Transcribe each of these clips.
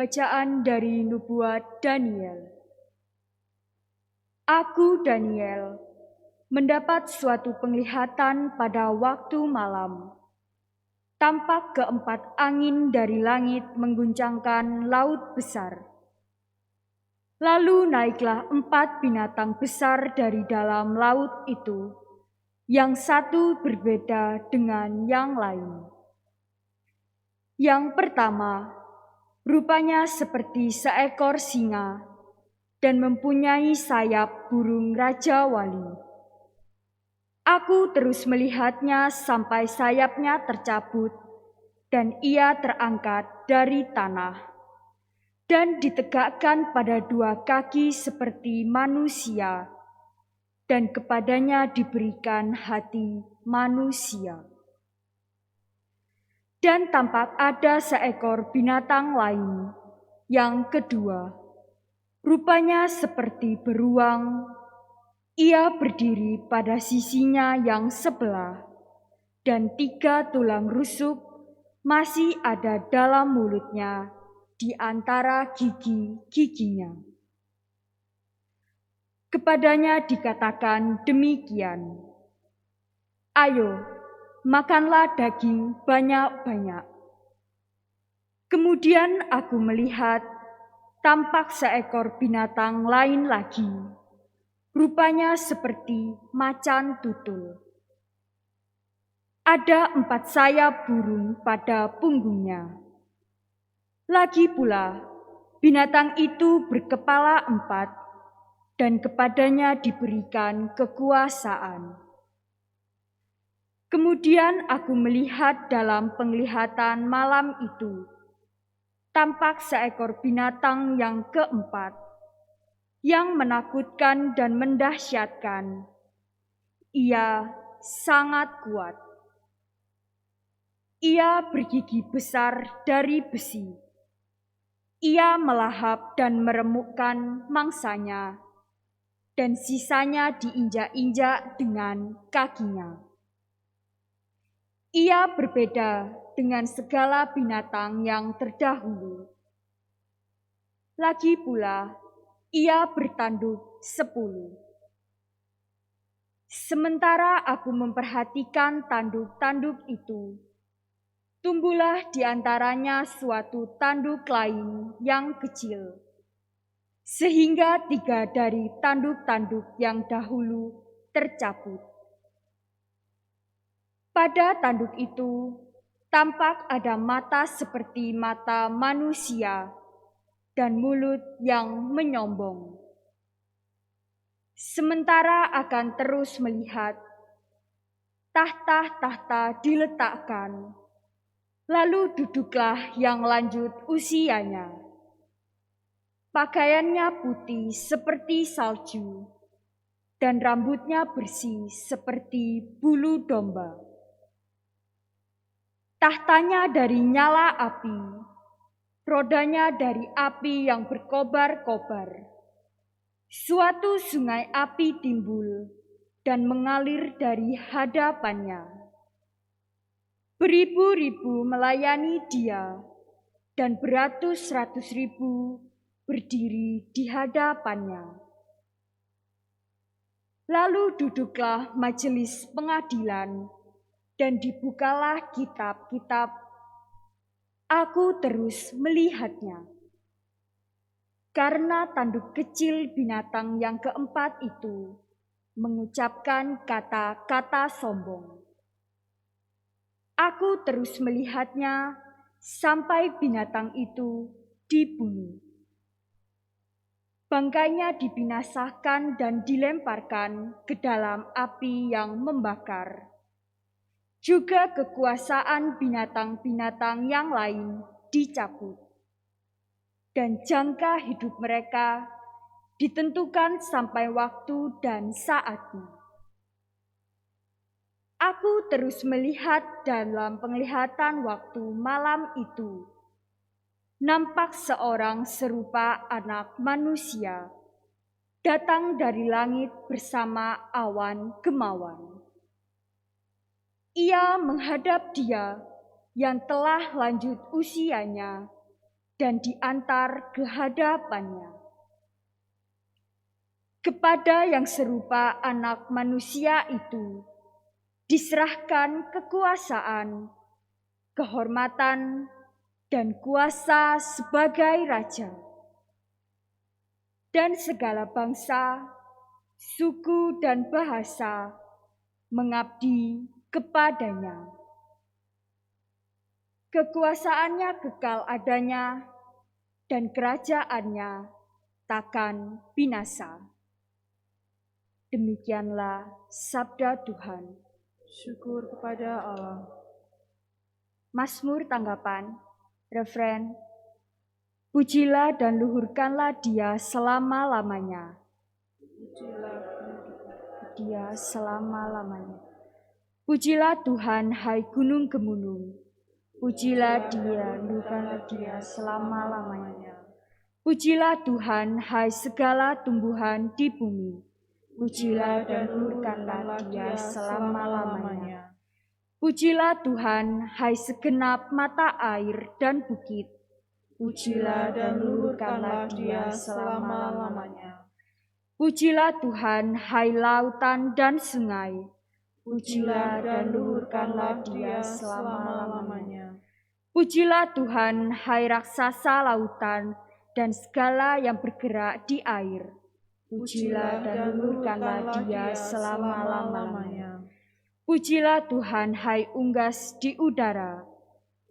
Bacaan dari Nubuat Daniel. Aku, Daniel, mendapat suatu penglihatan pada waktu malam. Tampak keempat angin dari langit mengguncangkan laut besar. Lalu naiklah 4 binatang besar dari dalam laut itu, yang satu berbeda dengan yang lain. Yang pertama, rupanya seperti seekor singa dan mempunyai sayap burung Raja Wali. Aku terus melihatnya sampai sayapnya tercabut dan ia terangkat dari tanah dan ditegakkan pada 2 kaki seperti manusia, dan kepadanya diberikan hati manusia. Dan tampak ada seekor binatang lain, yang kedua, rupanya seperti beruang. Ia berdiri pada sisinya yang sebelah, dan 3 tulang rusuk masih ada dalam mulutnya di antara gigi-giginya. Kepadanya dikatakan demikian, "Ayo, makanlah daging banyak-banyak." Kemudian aku melihat tampak seekor binatang lain lagi, rupanya seperti macan tutul. Ada 4 sayap burung pada punggungnya. Lagi pula, binatang itu berkepala 4, dan kepadanya diberikan kekuasaan. Kemudian aku melihat dalam penglihatan malam itu, tampak seekor binatang yang keempat, yang menakutkan dan mendahsyatkan. Ia sangat kuat. Ia bergigi besar dari besi. Ia melahap dan meremukkan mangsanya, dan sisanya diinjak-injak dengan kakinya. Ia berbeda dengan segala binatang yang terdahulu. Lagi pula, ia bertanduk 10. Sementara aku memperhatikan tanduk-tanduk itu, tumbuhlah di antaranya suatu tanduk lain yang kecil, sehingga 3 dari tanduk-tanduk yang dahulu tercabut. Pada tanduk itu tampak ada mata seperti mata manusia dan mulut yang menyombong. Sementara akan terus melihat, tahta-tahta diletakkan, lalu duduklah yang lanjut usianya. Pakaiannya putih seperti salju, dan rambutnya bersih seperti bulu domba. Tahtanya dari nyala api, rodanya dari api yang berkobar-kobar. Suatu sungai api timbul dan mengalir dari hadapannya. Beribu-ribu melayani dia, dan beratus-ratus ribu berdiri di hadapannya. Lalu duduklah majelis pengadilan, dan dibukalah kitab-kitab. Aku terus melihatnya. Karena tanduk kecil binatang yang keempat itu mengucapkan kata-kata sombong. Aku terus melihatnya sampai binatang itu dibunuh. Bangkainya dibinasakan dan dilemparkan ke dalam api yang membakar. Juga kekuasaan binatang-binatang yang lain dicabut. Dan jangka hidup mereka ditentukan sampai waktu dan saatnya. Aku terus melihat dalam penglihatan waktu malam itu. Nampak seorang serupa anak manusia datang dari langit bersama awan gemawan. Ia menghadap dia yang telah lanjut usianya dan diantar ke hadapannya. Kepada yang serupa Anak Manusia itu diserahkan kekuasaan, kehormatan, dan kuasa sebagai Raja. Dan segala bangsa, suku, dan bahasa mengabdi kepadanya. Kekuasaannya kekal adanya, dan kerajaannya takkan binasa. Demikianlah sabda Tuhan. Syukur kepada Allah. Mazmur tanggapan, refren, pujilah dan luhurkanlah Dia selama-lamanya. Dia selama-lamanya. Pujilah Tuhan, hai gunung gemunung. Pujilah Dia, luhurkanlah Dia selama-lamanya. Pujilah Tuhan, hai segala tumbuhan di bumi. Pujilah dan luhurkanlah Dia selama-lamanya. Pujilah Tuhan, hai segenap mata air dan bukit. Pujilah dan luhurkanlah Dia selama-lamanya. Pujilah Tuhan, hai lautan dan sungai. Pujilah dan luhurkanlah Dia selama-lamanya. Pujilah Tuhan, hai raksasa lautan dan segala yang bergerak di air. Pujilah dan luhurkanlah Dia selama-lamanya. Pujilah Tuhan, hai unggas di udara.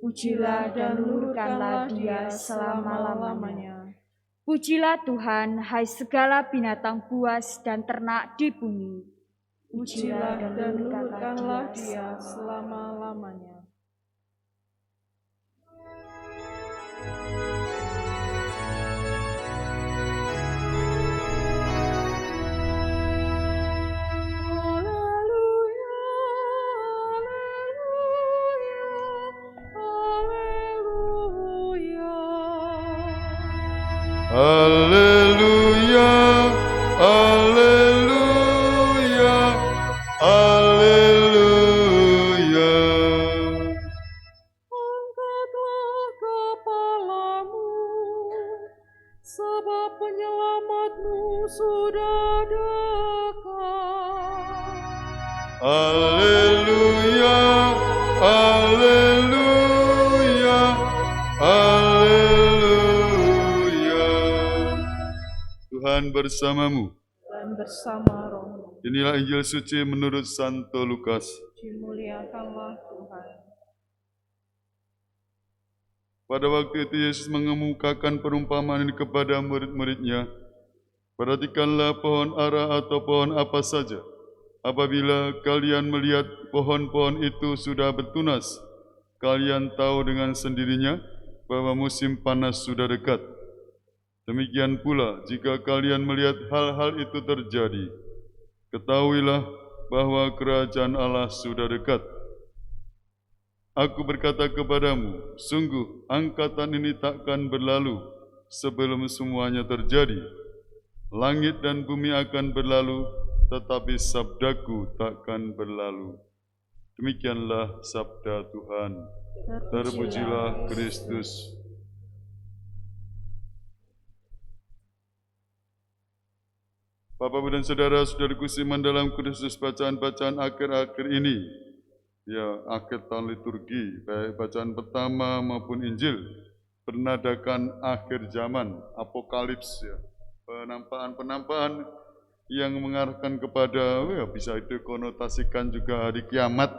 Pujilah dan luhurkanlah Dia selama-lamanya. Pujilah Tuhan, hai segala binatang buas dan ternak di bumi. Pujilah dan luhurkanlah Dia selama-lamanya. Haleluya, haleluya, haleluya. Angkatlah kepalamu, sebab penyelamatmu sudah dekat. Haleluya, haleluya, haleluya. Tuhan bersamamu. Dan bersama rohmu. Inilah Injil suci menurut Santo Lukas. Dimuliakanlah Tuhan. Pada waktu itu Yesus mengemukakan perumpamaan ini kepada murid-muridnya. Perhatikanlah pohon ara atau pohon apa saja. Apabila kalian melihat pohon-pohon itu sudah bertunas, kalian tahu dengan sendirinya bahwa musim panas sudah dekat. Demikian pula jika kalian melihat hal-hal itu terjadi, ketahuilah bahwa kerajaan Allah sudah dekat. Aku berkata kepadamu, sungguh angkatan ini takkan berlalu sebelum semuanya terjadi. Langit dan bumi akan berlalu, tetapi sabdaku takkan berlalu. Demikianlah sabda Tuhan. Terpujilah Kristus. Bapak, Ibu, dan saudara-saudaraku seiman dalam Kristus, bacaan-bacaan akhir-akhir ini, ya akhir tahun liturgi, baik bacaan pertama maupun Injil, bernadakan akhir zaman, apokalips, ya, penampakan-penampakan yang mengarahkan kepada, ya, bisa dikonotasikan juga hari kiamat.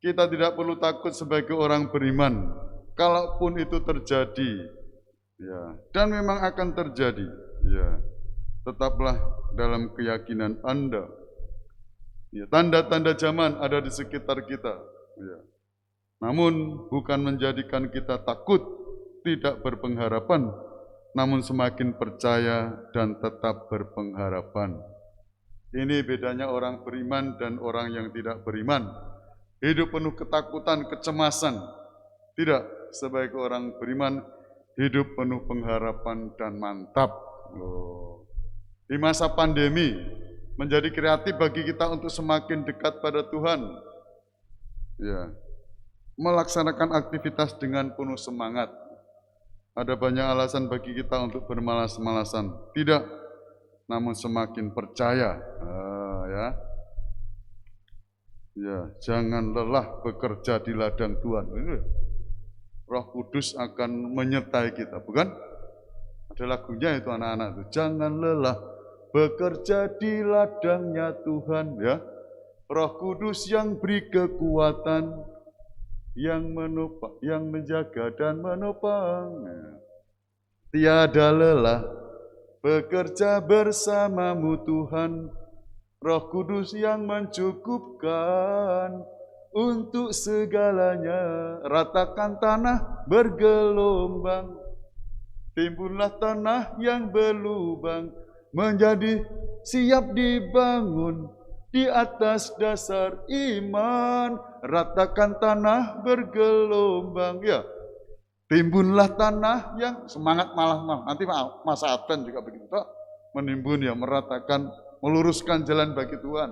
Kita tidak perlu takut sebagai orang beriman, kalaupun itu terjadi, ya, dan memang akan terjadi, ya. Tetaplah dalam keyakinan Anda. Ya, tanda-tanda zaman ada di sekitar kita. Ya. Namun bukan menjadikan kita takut, tidak berpengharapan, namun semakin percaya dan tetap berpengharapan. Ini bedanya orang beriman dan orang yang tidak beriman. Hidup penuh ketakutan, kecemasan. Tidak, sebagai orang beriman, hidup penuh pengharapan dan mantap. Di masa pandemi, menjadi kreatif bagi kita untuk semakin dekat pada Tuhan. Ya, melaksanakan aktivitas dengan penuh semangat. ada banyak alasan bagi kita untuk bermalas-malasan. Tidak, namun semakin percaya. Ya, jangan lelah bekerja di ladang Tuhan. Roh Kudus akan menyertai kita, bukan? Ada lagunya itu anak-anak itu. Jangan lelah bekerja di ladangnya Tuhan, ya. Roh Kudus yang beri kekuatan, yang menopang, yang menjaga dan menopang. Tiada lelah bekerja bersamamu Tuhan. Roh Kudus yang mencukupkan untuk segalanya. Ratakan tanah bergelombang, timbunlah tanah yang berlubang, menjadi siap dibangun di atas dasar iman. Ratakan tanah bergelombang, ya. Timbunlah tanah yang semangat malah nanti masa Advent juga begitu, menimbun ya, meratakan, meluruskan jalan bagi Tuhan.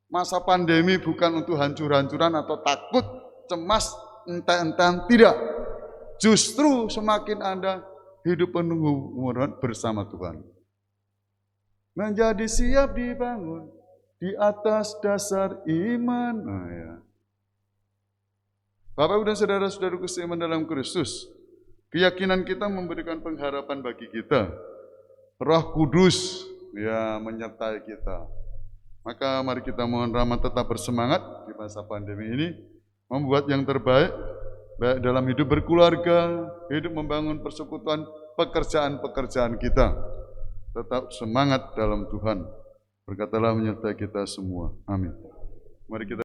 Masa pandemi bukan untuk hancur-hancuran atau takut, cemas, entah-entah, tidak. Justru semakin Anda hidup penuh hubungan bersama Tuhan. Menjadi siap dibangun di atas dasar iman. Bapak, Ibu, dan saudara-saudaraku seiman dalam Kristus, keyakinan kita memberikan pengharapan bagi kita. Roh Kudus ya menyertai kita. Maka mari kita mohon rahmat tetap bersemangat di masa pandemi ini, membuat yang terbaik, baik dalam hidup berkeluarga, hidup membangun persekutuan, pekerjaan-pekerjaan kita. Tetap semangat dalam Tuhan. Berkatalah menyertai kita semua. Amin. Mari kita